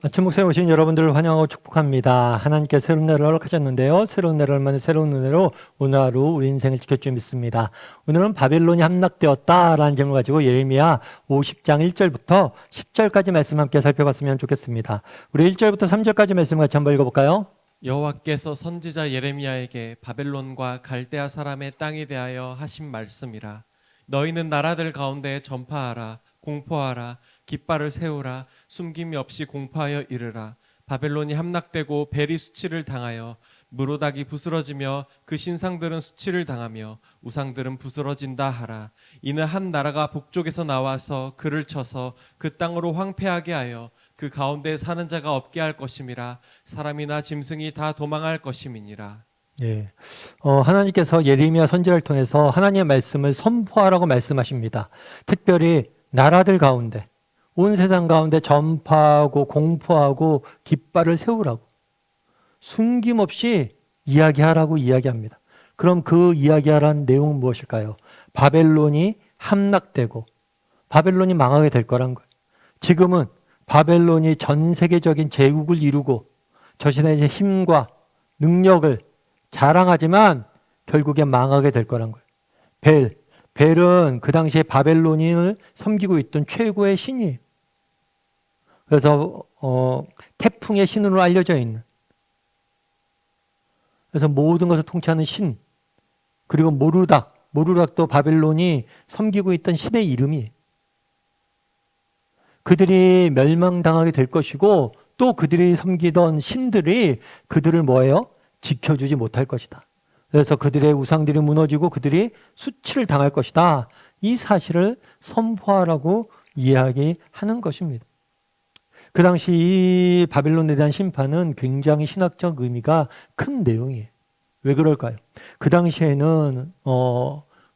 아침 목소리에 오신 여러분들을 환영하고 축복합니다. 하나님께 새로운 날을 허락하셨는데요. 새로운 날을 만든 새로운 은혜로 오늘 하루 우리 인생을 지킬 줄 믿습니다. 오늘은 바벨론이 함락되었다라는 제목을 가지고 예레미야 50장 1절부터 10절까지 말씀 함께 살펴봤으면 좋겠습니다. 우리 1절부터 3절까지 말씀 같이 한번 읽어볼까요? 여호와께서 선지자 예레미야에게 바벨론과 갈대아 사람의 땅에 대하여 하신 말씀이라. 너희는 나라들 가운데 전파하라. 공포하라. 깃발을 세우라. 숨김이 없이 공포하여 이르라. 바벨론이 함락되고 벨이 수치를 당하여 무로닥이 부스러지며 그 신상들은 수치를 당하며 우상들은 부스러진다 하라. 이는 한 나라가 북쪽에서 나와서 그를 쳐서 그 땅으로 황폐하게 하여 그 가운데 사는 자가 없게 할 것임이라. 사람이나 짐승이 다 도망할 것임이니라. 예. 하나님께서 예레미야 선지자를 통해서 하나님의 말씀을 선포하라고 말씀하십니다. 특별히 나라들 가운데, 온 세상 가운데 전파하고 공포하고 깃발을 세우라고, 숨김없이 이야기하라고 이야기합니다. 그럼 그 이야기하라는 내용은 무엇일까요? 바벨론이 함락되고 바벨론이 망하게 될 거란 거예요. 지금은 바벨론이 전 세계적인 제국을 이루고 자신의 이제 힘과 능력을 자랑하지만 결국에 망하게 될 거란 거예요. 벨은 그 당시에 바벨론을 섬기고 있던 최고의 신이에요. 그래서 태풍의 신으로 알려져 있는, 그래서 모든 것을 통치하는 신, 그리고 모르닥도 바벨론이 섬기고 있던 신의 이름이에요. 그들이 멸망당하게 될 것이고 또 그들이 섬기던 신들이 그들을 뭐예요? 지켜주지 못할 것이다. 그래서 그들의 우상들이 무너지고 그들이 수치를 당할 것이다. 이 사실을 선포하라고 이야기하는 것입니다. 그 당시 이 바벨론에 대한 심판은 굉장히 신학적 의미가 큰 내용이에요. 왜 그럴까요? 그 당시에는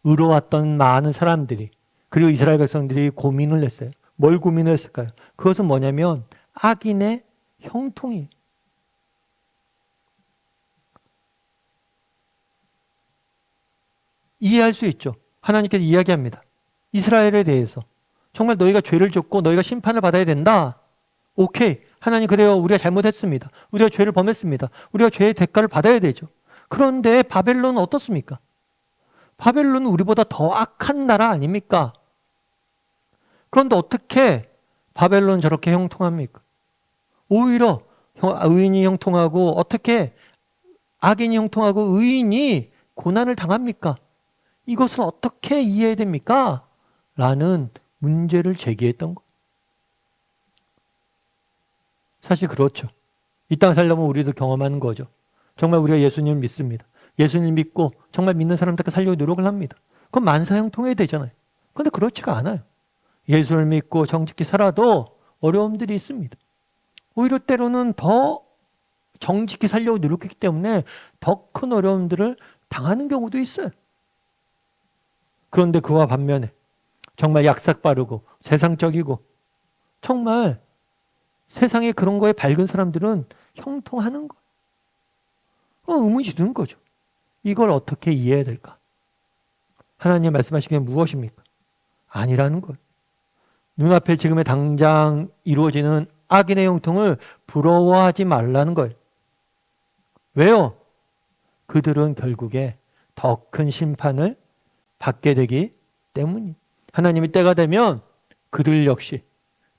의로웠던 많은 사람들이, 그리고 이스라엘 백성들이 고민을 했어요. 뭘 고민을 했을까요? 그것은 뭐냐면 악인의 형통이에요. 이해할 수 있죠. 하나님께서 이야기합니다. 이스라엘에 대해서 정말 너희가 죄를 졌고 너희가 심판을 받아야 된다. 오케이. 하나님, 그래요. 우리가 잘못했습니다. 우리가 죄를 범했습니다. 우리가 죄의 대가를 받아야 되죠. 그런데 바벨론은 어떻습니까? 바벨론은 우리보다 더 악한 나라 아닙니까? 그런데 어떻게 바벨론은 저렇게 형통합니까? 오히려 의인이 형통하고, 어떻게 악인이 형통하고 의인이 고난을 당합니까? 이것을 어떻게 이해해야 됩니까? 라는 문제를 제기했던 것. 사실 그렇죠. 이 땅 살려면 우리도 경험하는 거죠. 정말 우리가 예수님을 믿습니다. 예수님 믿고 정말 믿는 사람들께 살려고 노력을 합니다. 그럼 만사형통해야 되잖아요. 그런데 그렇지가 않아요. 예수를 믿고 정직히 살아도 어려움들이 있습니다. 오히려 때로는 더 정직히 살려고 노력했기 때문에 더 큰 어려움들을 당하는 경우도 있어요. 그런데 그와 반면에 정말 약삭빠르고 세상적이고 정말 세상에 그런 거에 밝은 사람들은 형통하는 거예요. 의문이 드는 거죠. 이걸 어떻게 이해해야 될까? 하나님 말씀하신 게 무엇입니까? 아니라는 거예요. 눈앞에 지금의 당장 이루어지는 악인의 형통을 부러워하지 말라는 거예요. 왜요? 그들은 결국에 더 큰 심판을 받게 되기 때문이. 하나님이 때가 되면 그들 역시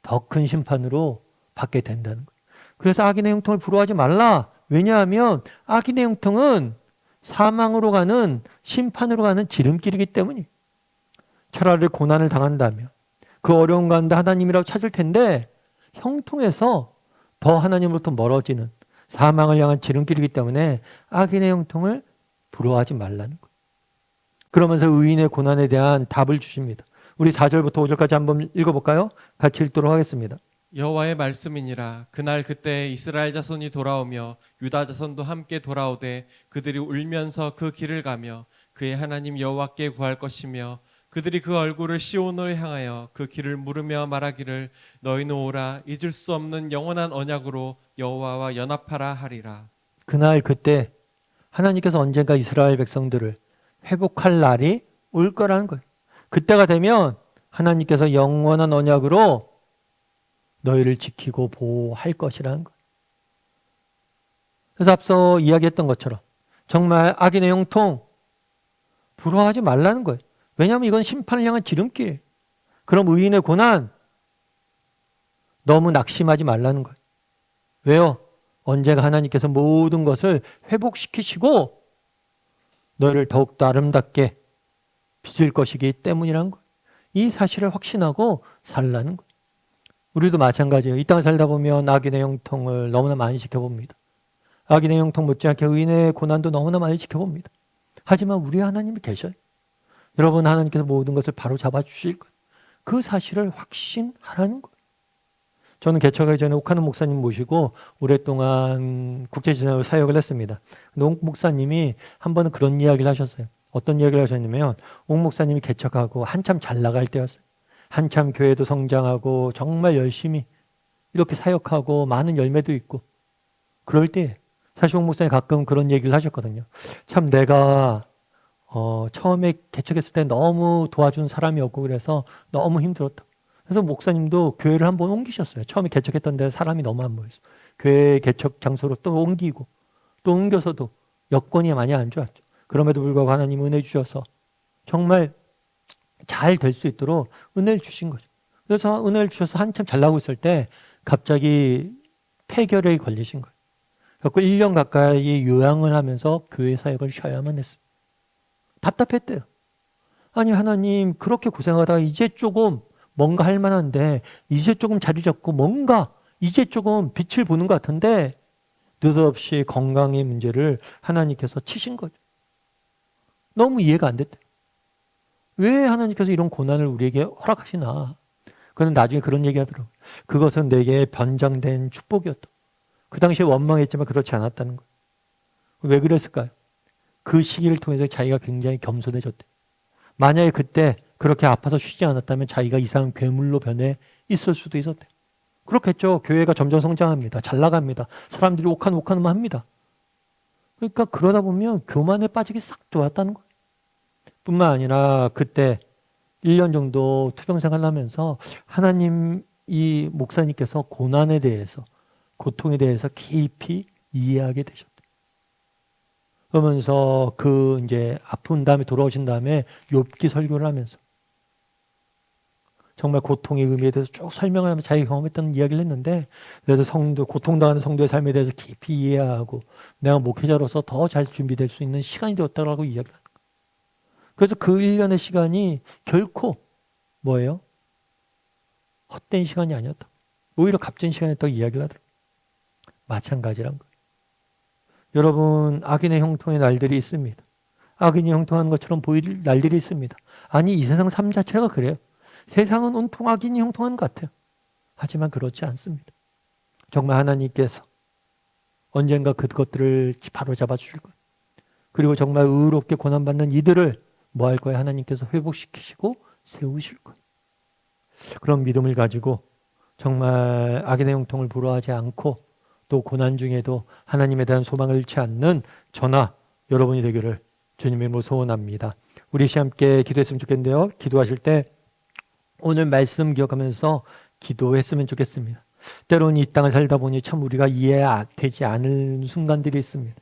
더 큰 심판으로 받게 된다는 거예요. 그래서 악인의 형통을 부러워하지 말라. 왜냐하면 악인의 형통은 사망으로 가는, 심판으로 가는 지름길이기 때문이에요. 차라리 고난을 당한다면 그 어려운 가운데 하나님이라고 찾을 텐데 형통해서 더 하나님으로부터 멀어지는 사망을 향한 지름길이기 때문에 악인의 형통을 부러워하지 말라는 거예요. 그러면서 의인의 고난에 대한 답을 주십니다. 우리 4절부터 5절까지 한번 읽어볼까요? 같이 읽도록 하겠습니다. 여호와의 말씀이니라. 그날 그때 이스라엘 자손이 돌아오며 유다 자손도 함께 돌아오되 그들이 울면서 그 길을 가며 그의 하나님 여호와께 구할 것이며 그들이 그 얼굴을 시온으로 향하여 그 길을 물으며 말하기를 너희는 오라. 잊을 수 없는 영원한 언약으로 여호와와 연합하라 하리라. 그날 그때 하나님께서 언젠가 이스라엘 백성들을 회복할 날이 올 거라는 거예요. 그때가 되면 하나님께서 영원한 언약으로 너희를 지키고 보호할 것이라는 것. 그래서 앞서 이야기했던 것처럼 정말 악인의 형통 부러워하지 말라는 거예요. 왜냐하면 이건 심판을 향한 지름길. 그럼 의인의 고난 너무 낙심하지 말라는 거예요. 왜요? 언제가 하나님께서 모든 것을 회복시키시고 너희를 더욱더 아름답게 빚을 것이기 때문이라는 거예요. 이 사실을 확신하고 살라는 거예요. 우리도 마찬가지예요. 이 땅을 살다 보면 악인의 형통을 너무나 많이 지켜봅니다. 악인의 형통 못지않게 의인의 고난도 너무나 많이 지켜봅니다. 하지만 우리 하나님이 계셔요. 여러분, 하나님께서 모든 것을 바로 잡아주실 거예요. 그 사실을 확신하라는 거예요. 저는 개척하기 전에 옥하는 목사님 모시고 오랫동안 국제지사로 사역을 했습니다. 옥 목사님이 한 번은 그런 이야기를 하셨어요. 어떤 이야기를 하셨냐면 옥 목사님이 개척하고 한참 잘 나갈 때였어요. 한참 교회도 성장하고 정말 열심히 이렇게 사역하고 많은 열매도 있고 그럴 때 사실 옥 목사님이 가끔 그런 얘기를 하셨거든요. 참 내가 처음에 개척했을 때 너무 도와준 사람이 없고 그래서 너무 힘들었다. 그래서 목사님도 교회를 한번 옮기셨어요. 처음에 개척했던 데 사람이 너무 안 모여서. 교회 개척 장소로 또 옮기고 또 옮겨서도 여건이 많이 안 좋았죠. 그럼에도 불구하고 하나님 은혜 주셔서 정말 잘 될 수 있도록 은혜를 주신 거죠. 그래서 은혜를 주셔서 한참 잘 나가고 있을 때 갑자기 폐결핵이 걸리신 거예요. 그래서 1년 가까이 요양을 하면서 교회 사역을 쉬어야만 했어요. 답답했대요. 아니 하나님 그렇게 고생하다가 이제 조금 뭔가 할 만한데 이제 조금 자리 잡고 뭔가 이제 조금 빛을 보는 것 같은데 느닷없이 건강의 문제를 하나님께서 치신 거죠. 너무 이해가 안 됐대요. 왜 하나님께서 이런 고난을 우리에게 허락하시나. 그는 나중에 그런 얘기 하더라고요. 그것은 내게 변장된 축복이었다. 그 당시에 원망했지만 그렇지 않았다는 거예요. 왜 그랬을까요? 그 시기를 통해서 자기가 굉장히 겸손해졌대요. 만약에 그때 그렇게 아파서 쉬지 않았다면 자기가 이상한 괴물로 변해 있을 수도 있었대요. 그렇겠죠. 교회가 점점 성장합니다. 잘 나갑니다. 사람들이 옥하는 합니다. 그러니까 그러다 보면 교만에 빠지기 싹 좋았다는 거예요. 뿐만 아니라 그때 1년 정도 투병생활을 하면서 하나님 이 목사님께서 고난에 대해서 고통에 대해서 깊이 이해하게 되셨대요. 그러면서 그 이제 아픈 다음에 돌아오신 다음에 욥기 설교를 하면서 정말 고통의 의미에 대해서 쭉 설명을 하면서 자기가 경험했던 이야기를 했는데 그래서 고통당하는 성도의 삶에 대해서 깊이 이해하고 내가 목회자로서 더 잘 준비될 수 있는 시간이 되었다고 이야기를 하는 거예요. 그래서 그 1년의 시간이 결코 뭐예요? 헛된 시간이 아니었다. 오히려 값진 시간이었다고 이야기를 하더라고요. 마찬가지란 거예요. 여러분 악인의 형통의 날들이 있습니다. 악인이 형통하는 것처럼 보일 날들이 있습니다. 아니 이 세상 삶 자체가 그래요. 세상은 온통 악인이 형통하는 것 같아요. 하지만 그렇지 않습니다. 정말 하나님께서 언젠가 그것들을 바로잡아 주실 거예요. 그리고 정말 의롭게 고난받는 이들을 뭐 할 거예요? 하나님께서 회복시키시고 세우실 거예요. 그런 믿음을 가지고 정말 악인의 형통을 부러워하지 않고 또 고난 중에도 하나님에 대한 소망을 잃지 않는 저나 여러분이 되기를 주님의 이름으로 소원합니다. 우리 함께 기도했으면 좋겠는데요. 기도하실 때 오늘 말씀 기억하면서 기도했으면 좋겠습니다. 때로는 이 땅을 살다 보니 참 우리가 이해되지 않을 순간들이 있습니다.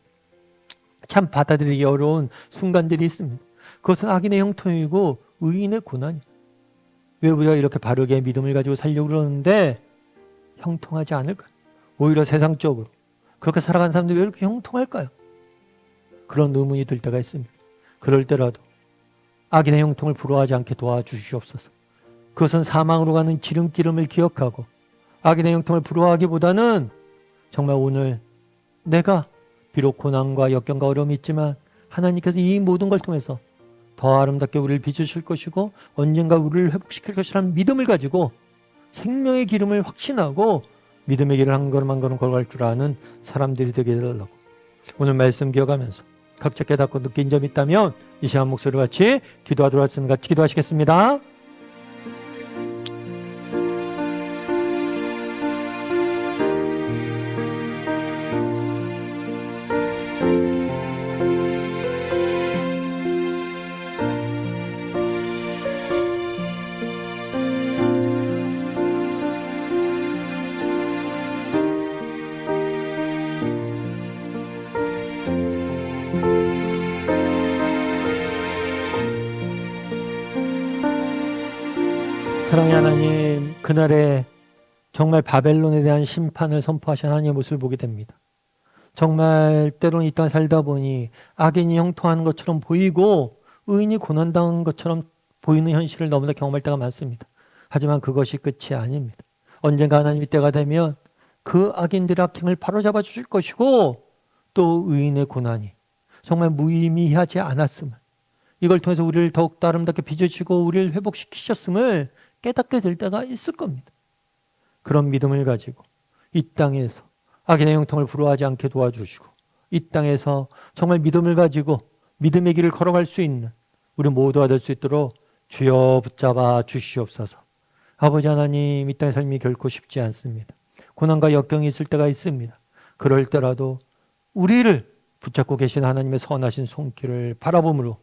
참 받아들이기 어려운 순간들이 있습니다. 그것은 악인의 형통이고 의인의 고난이에요. 왜 우리가 이렇게 바르게 믿음을 가지고 살려고 그러는데 형통하지 않을까요? 오히려 세상적으로 그렇게 살아간 사람들이 왜 이렇게 형통할까요? 그런 의문이 들 때가 있습니다. 그럴 때라도 악인의 형통을 부러워하지 않게 도와주시옵소서. 그것은 사망으로 가는 지름길임을 기억하고 악인의 형통을 부러워하기보다는 정말 오늘 내가 비록 고난과 역경과 어려움이 있지만 하나님께서 이 모든 걸 통해서 더 아름답게 우리를 비추실 것이고 언젠가 우리를 회복시킬 것이라는 믿음을 가지고 생명의 기름을 확신하고 믿음의 길을 한 걸음 한 걸음 걸어갈 줄 아는 사람들이 되게 해달라고 오늘 말씀 기억하면서 각자 깨닫고 느낀 점이 있다면 이 시간 목소리와 같이 기도하도록 하겠습니다. 같이 기도하시겠습니다. 그날에 정말 바벨론에 대한 심판을 선포하신 하나님의 모습을 보게 됩니다. 정말 때로는 이 땅에 살다 보니 악인이 형통하는 것처럼 보이고 의인이 고난당한 것처럼 보이는 현실을 너무나 경험할 때가 많습니다. 하지만 그것이 끝이 아닙니다. 언젠가 하나님이 때가 되면 그 악인들의 악행을 바로잡아 주실 것이고 또 의인의 고난이 정말 무의미하지 않았음을, 이걸 통해서 우리를 더욱더 아름답게 빚어주시고 우리를 회복시키셨음을 깨닫게 될 때가 있을 겁니다. 그런 믿음을 가지고 이 땅에서 악인의 형통을 부러워하지 않게 도와주시고 이 땅에서 정말 믿음을 가지고 믿음의 길을 걸어갈 수 있는 우리 모두가 될 수 있도록 주여 붙잡아 주시옵소서. 아버지 하나님, 이 땅의 삶이 결코 쉽지 않습니다. 고난과 역경이 있을 때가 있습니다. 그럴 때라도 우리를 붙잡고 계신 하나님의 선하신 손길을 바라봄으로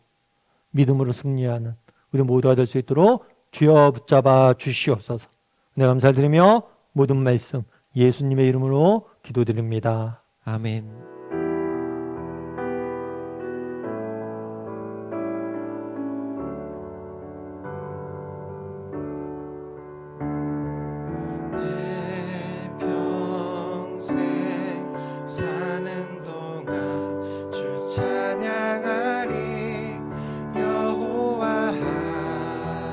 믿음으로 승리하는 우리 모두가 될 수 있도록 주여 붙잡아 주시옵소서. 네, 감사드리며 모든 말씀 예수님의 이름으로 기도드립니다. 아멘. 내 평생 사는 동안 주 찬양하리. 여호와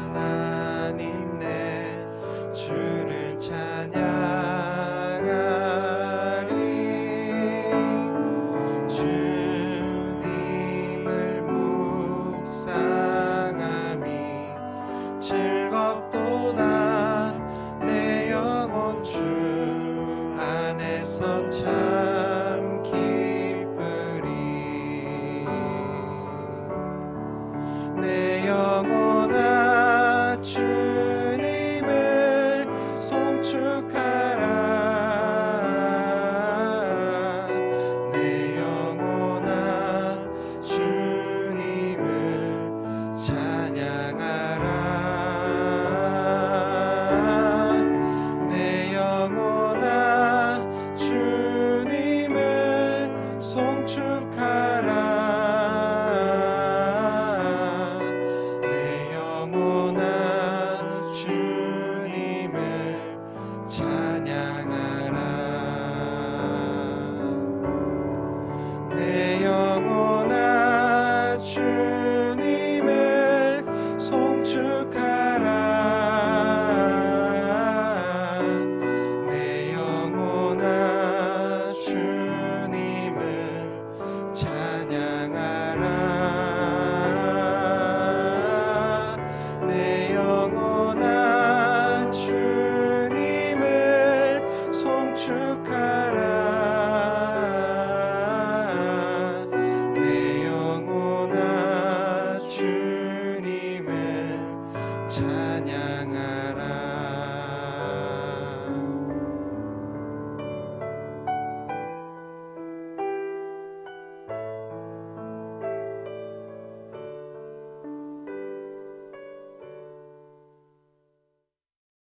하나님 내 주를 찬양